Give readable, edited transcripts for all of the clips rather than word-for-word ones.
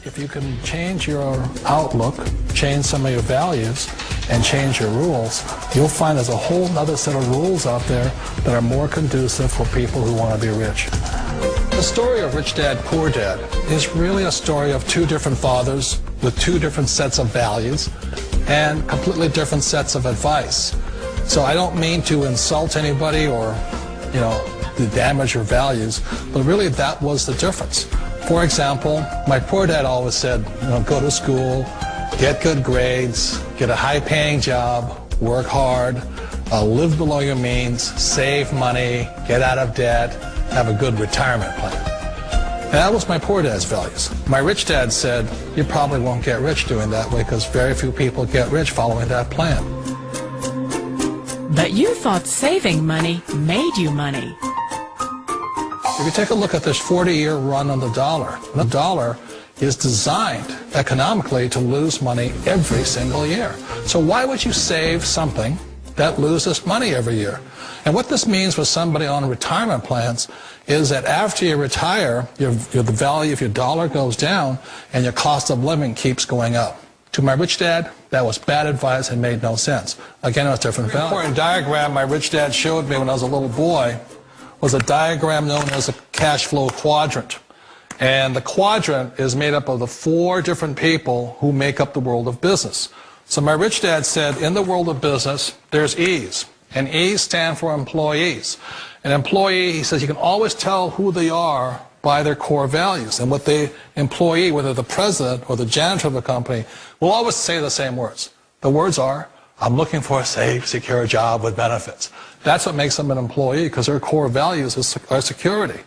If you can change your outlook, change some of your values, and change your rules, you'll find there's a whole other set of rules out there that are more conducive for people who want to be rich. The story of Rich Dad, Poor Dad is really a story of two different fathers with two different sets of values and completely different sets of advice. So I don't mean to insult anybody or, to damage your values, but really that was the difference. For example, my poor dad always said, go to school, get good grades, get a high-paying job, work hard, live below your means, save money, get out of debt, have a good retirement plan. And that was my poor dad's values. My rich dad said, you probably won't get rich doing that way because very few people get rich following that plan. But you thought saving money made you money. If you take a look at this 40-year run on the dollar is designed economically to lose money every single year. So why would you save something that loses money every year? And what this means for somebody on retirement plans is that after you retire, the value of your dollar goes down and your cost of living keeps going up. To my rich dad, that was bad advice and made no sense. Again, it was different value. The important diagram my rich dad showed me when I was a little boy was a diagram known as a cash flow quadrant. And the quadrant is made up of the four different people who make up the world of business. So my rich dad said, in the world of business, there's E's. And E's stand for employees. An employee, he says, you can always tell who they are by their core values. And what the employee, whether the president or the janitor of the company, will always say the same words. The words are, I'm looking for a safe, secure job with benefits. That's what makes them an employee, because their core values are security.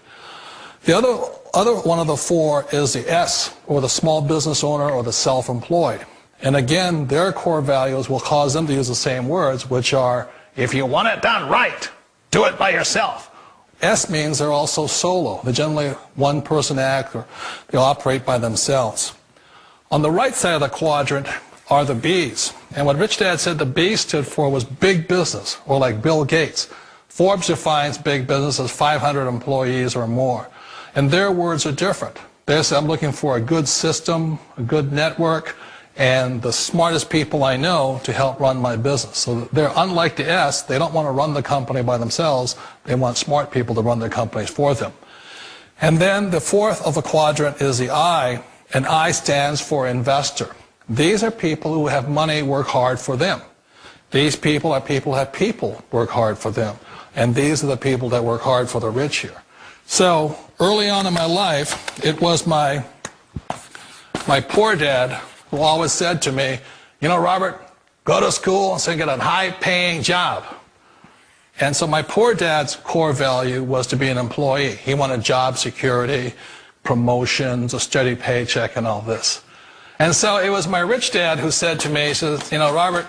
The other one of the four is the S, or the small business owner or the self-employed. And again, their core values will cause them to use the same words, which are, if you want it done right, do it by yourself. S means they're also solo. They're generally one-person act, or they operate by themselves. On the right side of the quadrant are the B's. And what Rich Dad said the B stood for was big business, or like Bill Gates. Forbes defines big business as 500 employees or more. And their words are different. They say, I'm looking for a good system, a good network, and the smartest people I know to help run my business. So they're unlike the S. They don't want to run the company by themselves. They want smart people to run their companies for them. And then the fourth of the quadrant is the I, and I stands for investor. These are people who have money work hard for them. These people are people who have people work hard for them. And these are the people that work hard for the rich here. So early on in my life, it was my poor dad who always said to me, Robert, go to school and get a high-paying job. And so my poor dad's core value was to be an employee. He wanted job security, promotions, a steady paycheck, and all this. And so it was my rich dad who said to me, he says, Robert,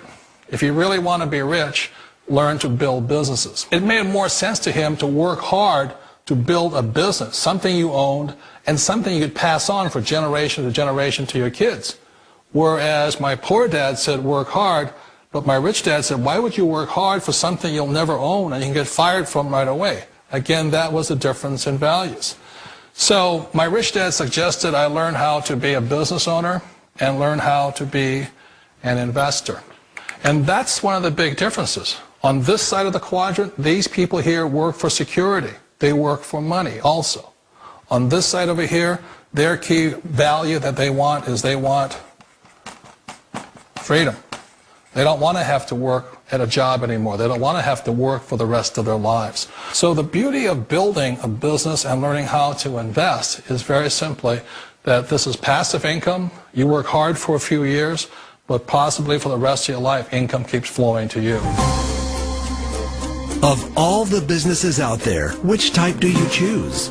if you really want to be rich, learn to build businesses. It made more sense to him to work hard to build a business, something you owned, and something you could pass on for generation to generation to your kids. Whereas my poor dad said work hard, but my rich dad said, why would you work hard for something you'll never own and you can get fired from right away? Again, that was the difference in values. So my rich dad suggested I learn how to be a business owner and learn how to be an investor. And that's one of the big differences. On this side of the quadrant, these people here work for security. They work for money also. On this side over here, their key value that they want is they want freedom. They don't want to have to work at a job anymore. They don't want to have to work for the rest of their lives. So the beauty of building a business and learning how to invest is very simply that this is passive income. You work hard for a few years, but possibly for the rest of your life, income keeps flowing to you. Of all the businesses out there, which type do you choose?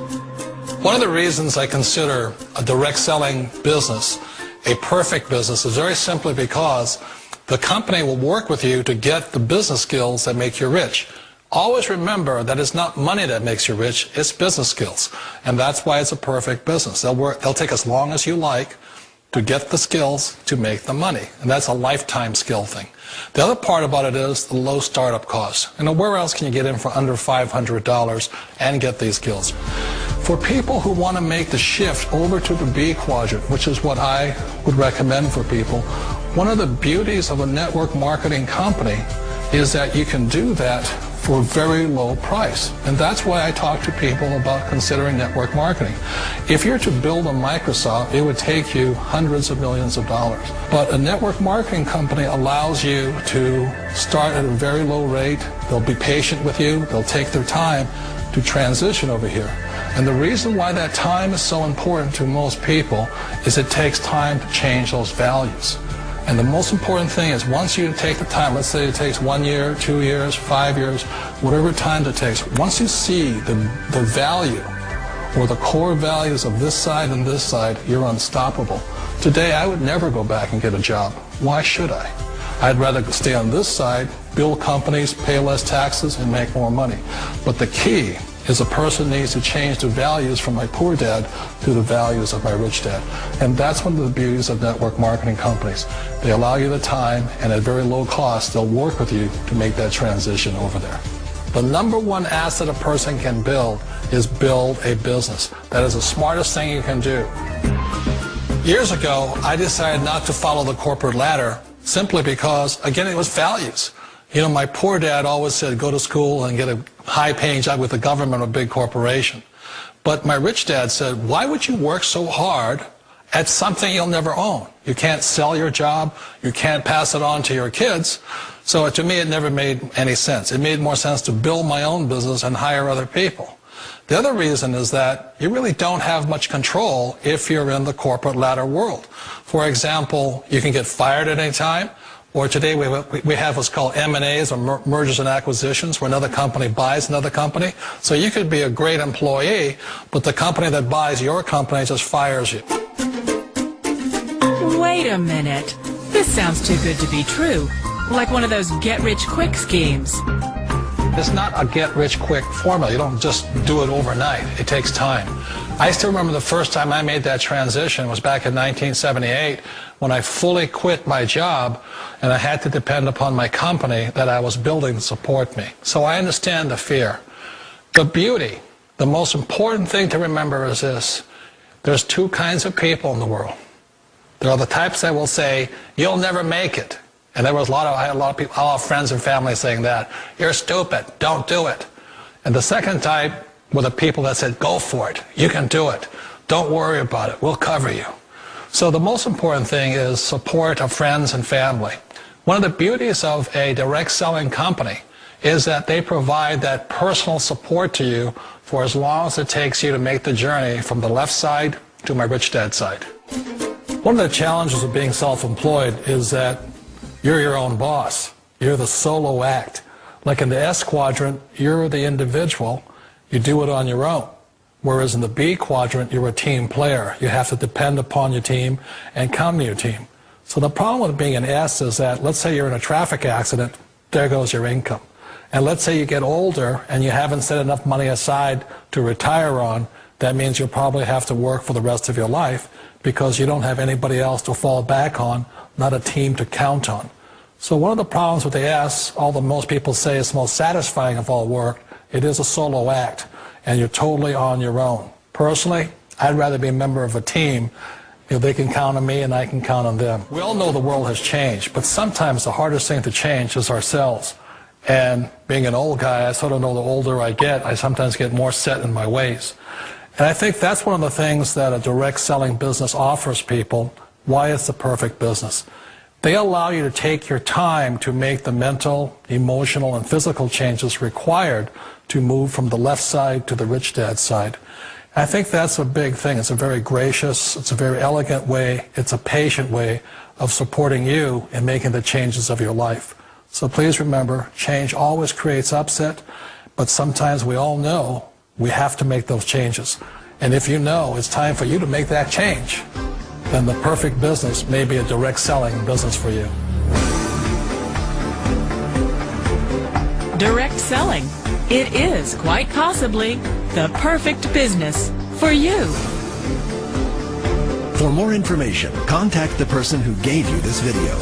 One of the reasons I consider a direct selling business a perfect business is very simply because the company will work with you to get the business skills that make you rich. Always remember that it's not money that makes you rich, it's business skills. And that's why it's a perfect business. They'll take as long as you like to get the skills to make the money. And that's a lifetime skill thing. The other part about it is the low startup cost. Where else can you get in for under $500 and get these skills? For people who want to make the shift over to the B quadrant, which is what I would recommend for people, one of the beauties of a network marketing company is that you can do that for a very low price. And that's why I talk to people about considering network marketing. If you're to build a Microsoft, it would take you hundreds of millions of dollars. But a network marketing company allows you to start at a very low rate. They'll be patient with you. They'll take their time to transition over here. And the reason why that time is so important to most people is it takes time to change those values. And the most important thing is once you take the time, let's say it takes 1 year, 2 years, 5 years, whatever time it takes, once you see the value or the core values of this side and this side, you're unstoppable. Today, I would never go back and get a job. Why should I? I'd rather stay on this side, build companies, pay less taxes, and make more money. But the key is a person needs to change the values from my poor dad to the values of my rich dad. And that's one of the beauties of network marketing companies. They allow you the time, and at very low cost, they'll work with you to make that transition over there. The number one asset a person can build is build a business. That is the smartest thing you can do. Years ago, I decided not to follow the corporate ladder simply because, again, it was values. You know, my poor dad always said, go to school and get a high-paying job with the government or a big corporation. But my rich dad said, why would you work so hard at something you'll never own? You can't sell your job. You can't pass it on to your kids. So to me, it never made any sense. It made more sense to build my own business and hire other people. The other reason is that you really don't have much control if you're in the corporate ladder world. For example, you can get fired at any time. Or today we have what's called M&As, or mergers and acquisitions, where another company buys another company. So you could be a great employee, but the company that buys your company just fires you. Wait a minute. This sounds too good to be true. Like one of those get-rich-quick schemes. It's not a get-rich-quick formula. You don't just do it overnight. It takes time. I still remember the first time I made that transition was back in 1978 when I fully quit my job and I had to depend upon my company that I was building to support me. So I understand the fear. The beauty, the most important thing to remember is this. There's two kinds of people in the world. There are the types that will say, you'll never make it. And I had a lot of people, a lot of friends and family saying that. You're stupid. Don't do it. And the second type were the people that said, go for it. You can do it. Don't worry about it. We'll cover you. So the most important thing is support of friends and family. One of the beauties of a direct selling company is that they provide that personal support to you for as long as it takes you to make the journey from the left side to my rich dad side. One of the challenges of being self-employed is that you're your own boss. You're the solo act. Like in the S quadrant, you're the individual. You do it on your own. Whereas in the B quadrant, you're a team player. You have to depend upon your team and count on your team. So the problem with being an S is that, let's say you're in a traffic accident, there goes your income. And let's say you get older and you haven't set enough money aside to retire on, that means you'll probably have to work for the rest of your life because you don't have anybody else to fall back on, not a team to count on. So one of the problems with the S, although most people say it's the most satisfying of all work, it is a solo act, and you're totally on your own. Personally, I'd rather be a member of a team. You know, they can count on me and I can count on them. We all know the world has changed, but sometimes the hardest thing to change is ourselves. And being an old guy, I sort of know the older I get, I sometimes get more set in my ways. And I think that's one of the things that a direct selling business offers people, why it's the perfect business. They allow you to take your time to make the mental, emotional, and physical changes required to move from the left side to the rich dad side. I think that's a big thing. It's a very gracious, it's a very elegant way, it's a patient way of supporting you in making the changes of your life. So please remember, change always creates upset, but sometimes we all know we have to make those changes. And if you know it's time for you to make that change, then the perfect business may be a direct selling business for you. Direct selling. It is quite possibly the perfect business for you. For more information, contact the person who gave you this video.